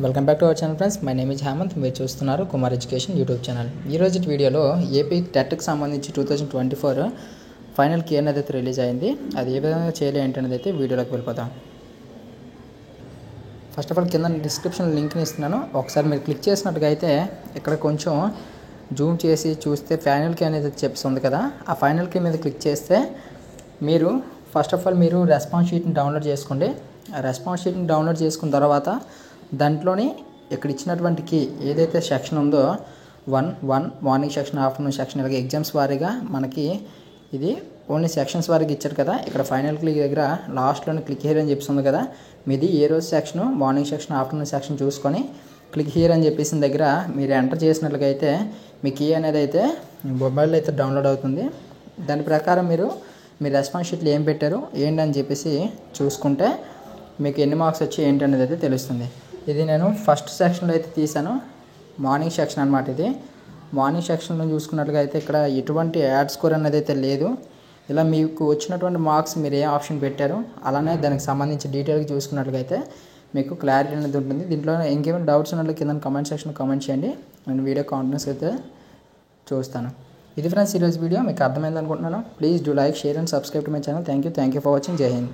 Welcome back to our channel friends. My name is Hemanth. మీరు చూస్తున్నారు Kumar education YouTube channel. ఈ రోజు వీడియోలో ఏపీ టెట్కి సంబంధించి 2024 ఫైనల్ కీ అనేది అయితే రిలీజ్ అయింది. అది ఏ విధంగా చేయాలి ఏంటనేది అయితే వీడియోలోకి వెళ్ళిపోతాం. ఫస్ట్ ఆఫ్ ఆల్ కింద డిస్క్రిప్షన్ లింక్ని ఇస్తున్నాను. ఒకసారి మీరు క్లిక్ చేసినట్టుగా అయితే ఇక్కడ కొంచెం జూమ్ చేసి చూస్తే ఫైనల్ కీ అనేది చెప్తుంది కదా, ఆ ఫైనల్ కీ మీద క్లిక్ చేస్తే మీరు ఫస్ట్ ఆఫ్ ఆల్ మీరు రెస్పాన్స్ షీట్ని డౌన్లోడ్ చేసుకోండి. ఆ రెస్పాన్స్ షీట్ని డౌన్లోడ్ చేసుకున్న తర్వాత దాంట్లోని ఇక్కడ ఇచ్చినటువంటి కీ ఏదైతే సెక్షన్ ఉందో 1 మార్నింగ్ సెక్షన్, ఆఫ్టర్నూన్ సెక్షన్, ఇలాగ ఎగ్జామ్స్ వారీగా మనకి ఇది ఓన్లీ సెక్షన్స్ వారికి ఇచ్చారు కదా. ఇక్కడ ఫైనల్ క్లిక్ దగ్గర లాస్ట్లోని క్లిక్ హియర్ అని చెప్తుంది కదా, మీది ఏ రోజు section, morning section, afternoon section చూసుకొని క్లిక్ హియర్ అని చెప్పేసిన దగ్గర మీరు ఎంటర్ చేసినట్లుగా అయితే మీ కీ అనేది అయితే మొబైల్లో అయితే డౌన్లోడ్ అవుతుంది. దాని ప్రకారం మీరు మీ రెస్పాన్స్ షీట్లు ఏం పెట్టారు ఏంటని చెప్పేసి చూసుకుంటే మీకు ఎన్ని మార్క్స్ వచ్చి ఏంటి అనేది అయితే తెలుస్తుంది. ఇది నేను ఫస్ట్ సెక్షన్లో అయితే తీసాను, మార్నింగ్ సెక్షన్ అనమాట. ఇది మార్నింగ్ సెక్షన్లో చూసుకున్నట్లుగా అయితే ఇక్కడ ఎటువంటి యాడ్ స్కోర్ అనేది అయితే లేదు. ఇలా మీకు వచ్చినటువంటి మార్క్స్ మీరు ఏ ఆప్షన్ పెట్టారు అలానే దానికి సంబంధించి డీటెయిల్గా చూసుకున్నట్లుగా అయితే మీకు క్లారిటీ అనేది ఉంటుంది. దీంట్లో ఇంకేమైనా డౌట్స్ ఉన్నట్లు కింద కామెంట్ సెక్షన్లో కామెంట్ చేయండి. నేను వీడియో కాంటెంట్స్ అయితే చూస్తాను. ఇది ఫ్రెండ్స్ ఈరోజు వీడియో మీకు అర్థమైంది అనుకుంటున్నాను. Please do like, share and subscribe to my channel. Thank you for watching. జై హింద్.